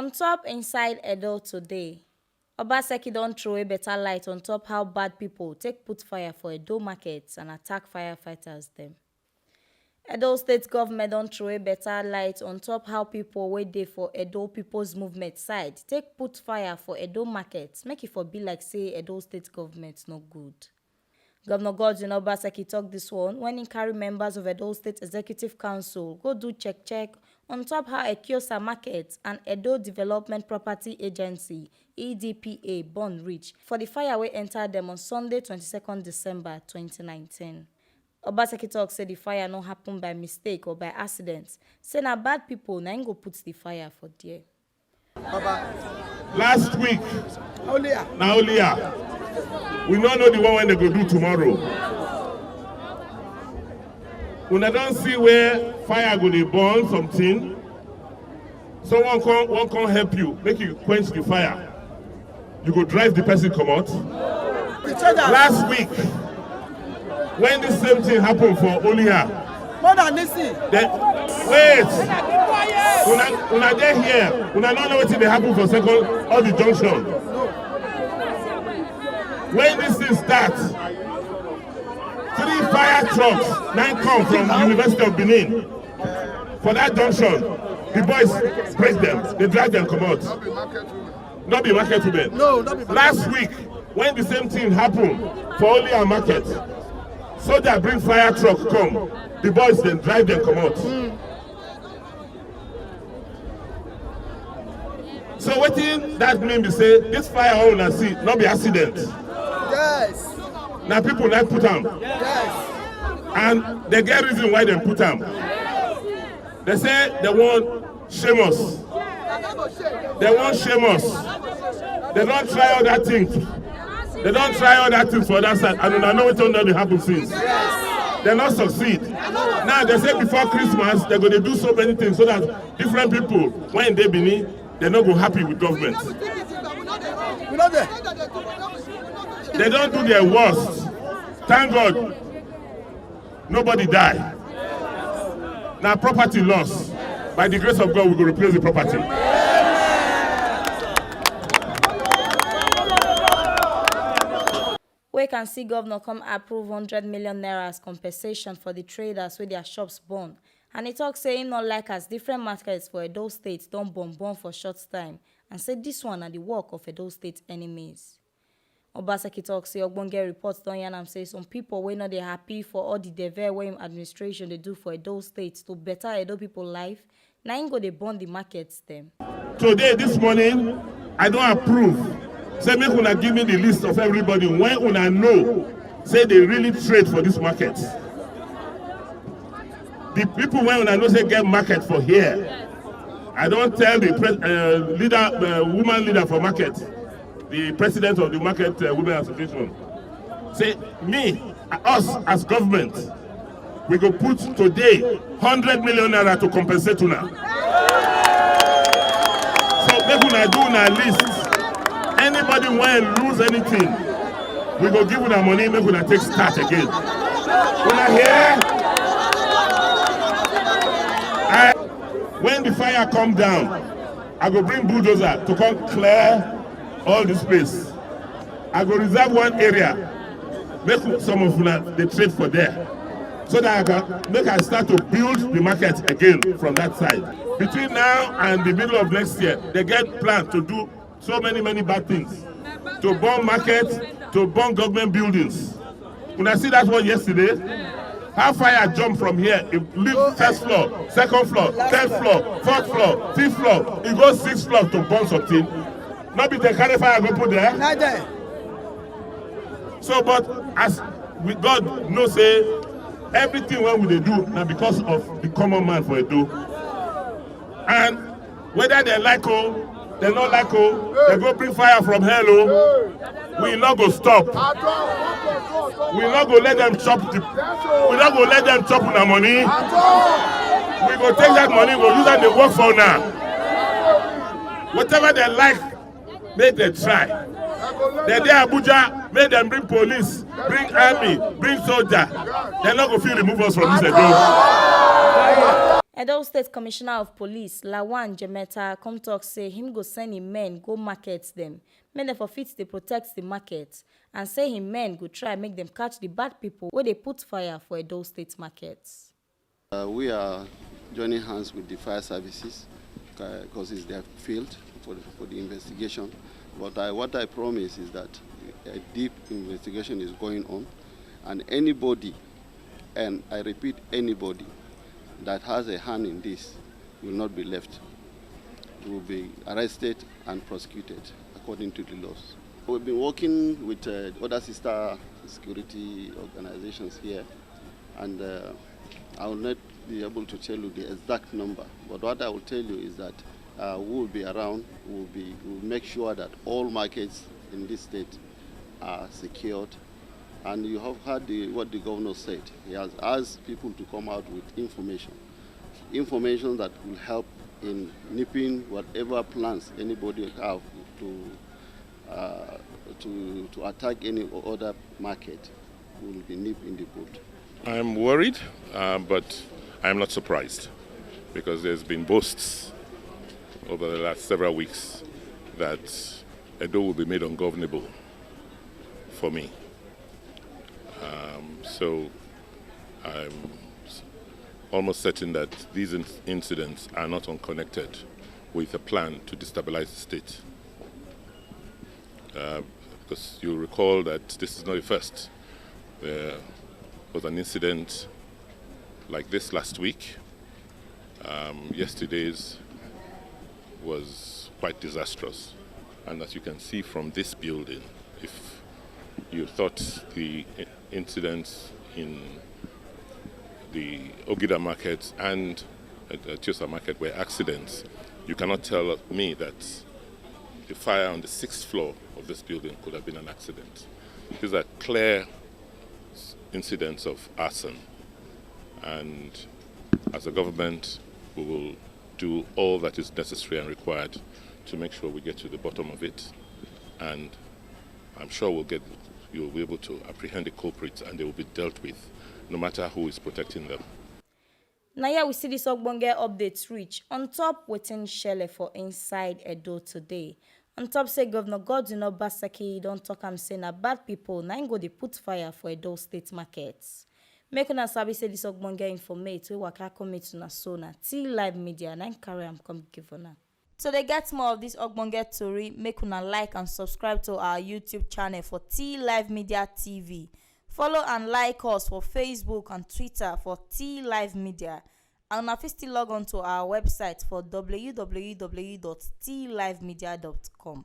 On top inside Edo today, Obaseki don't throw a better light on top how bad people take put fire for Edo markets and attack firefighters them. Edo State Government don't throw a better light on top how people wait there for Edo Peoples Movement side take put fire for Edo markets, make it for be like say Edo State Government no good. Governor Godwin Obaseki talk this one when he carry members of Edo State Executive Council go do check on top how Ekiosa market and Edo Development Property Agency EDPA burn reach for the fire wey entered them on Sunday 22nd December 2019. Obaseki talk say the fire no happen by mistake or by accident. Say na bad people na go put the fire for there. Last week, now we don't know the one when they go do tomorrow. When I don't see where fire go to burn something, someone can help you, make you quench the fire. You go drive the person come out. Last week, when the same thing happened for Olia, wait, when I get here, when I don't know what they happen for second or the junction. When this thing starts, 3 fire trucks now come from the University of Benin. For that junction, the boys break them, they drag them come out. Not be market women. No, not be market. Last week, when the same thing happened for only a market, soldier bring fire truck come, the boys then drive them come out. So what that mean be say this fire all na see not be accident. Yes. Now people like put them. Yes. And they get reason why they put them. They say they want shame us. They want shame us. They don't try all that things. They don't try all that things for that side. And I know what only happen since. They not succeed. Now they say before Christmas they're going to do so many things so that different people when they Benin they're not go happy with government. They don't do their worst. Thank God, nobody died. Now property loss. By the grace of God, we will replace the property. We can see governor come approve 100 million naira as compensation for the traders with their shops burn. And he talk saying not like as different markets for Edo State don't burn for short time. And say this one are the work of Edo State enemies. Obaseki talk say ogbonge reports don yarn am say some people wey no dey happy for all the devil wey administration they do for Edo State to better Edo people life. Now im go dey burn the markets them. Today, this morning, I don't approve. Say make una give me the list of everybody when una know say they really trade for this market. The people when una know say get market for here. I don't tell the woman leader for market, the president of the market women association. Say me, us as government, we go put today 100 million naira to compensate una. So make una do una list. Anybody when lose anything, we go give una money, make una take start again. Una here? When the fire come down, I go bring bulldozer to come clear all this place. I go reserve one area, make some of the trade for there, so that I start to build the market again from that side. Between now and the middle of next year, they get planned to do so many bad things, to burn markets, to burn government buildings. When I see that one yesterday, how fire jump from here, it leave first floor, second floor, third floor, fourth floor, fifth floor, it goes 6th floor to burn something. Not be the carry fire go put there. Not there. So, but as we God knows, say everything what we do now because of the common man for Edo. And whether they like they not like they go bring fire from hell. We not go stop. We not go let them chop the. We not go let them chop the money. We go take that money, go use that they work for now. Whatever they like, make them try. They there Abuja, make them bring police, bring army, bring soldier. They're not going to remove us from this Edo. Edo State Commissioner of Police Lawan Jemeta come talk say him go send him men go market them, make dem for fit dey protect the market, and say him men go try make them catch the bad people wey dey put fire for Edo State markets. We are joining hands with the fire services because it's their field for the investigation. But what I promise is that a deep investigation is going on, and anybody, and I repeat, anybody that has a hand in this will not be left. Will be arrested and prosecuted according to the laws. We've been working with other sister security organizations here, and I will not be able to tell you the exact number, but what I will tell you is that we will be around, we will make sure that all markets in this state are secured. And you have heard what the governor said. He has asked people to come out with information that will help in nipping whatever plans anybody have to attack any other market will be nipped in the bud. I'm worried, but I'm not surprised, because there's been boasts over the last several weeks that Edo will be made ungovernable for me. So I'm almost certain that these incidents are not unconnected with a plan to destabilize the state. Because you recall that this is not the first. There was an incident like this last week. Yesterday's was quite disastrous. And as you can see from this building, if you thought the incidents in the Ogida market and Ekiosa market were accidents, you cannot tell me that the fire on the 6th floor of this building could have been an accident. These are clear incidents of arson, and as a government we will do all that is necessary and required to make sure we get to the bottom of it, and I'm sure you'll be able to apprehend the culprits and they will be dealt with, no matter who is protecting them. Now here we see this ogbonge updates reach. Ontop wetin Shele for inside Edo today. Ontop say Governor Godwin Obaseki don talk am say na bad people na im go dey put fire for Edo State markets. Make una sabi say this ogbonge informate wey waka come meet una so na T-Live Media na im carry am come give una. So they get more of this ogbonge tori, make una like and subscribe to our YouTube channel for T-Live Media TV. Follow and like us for Facebook and Twitter for T-Live Media. And una fit still log on to our website for www.tlivemedia.com.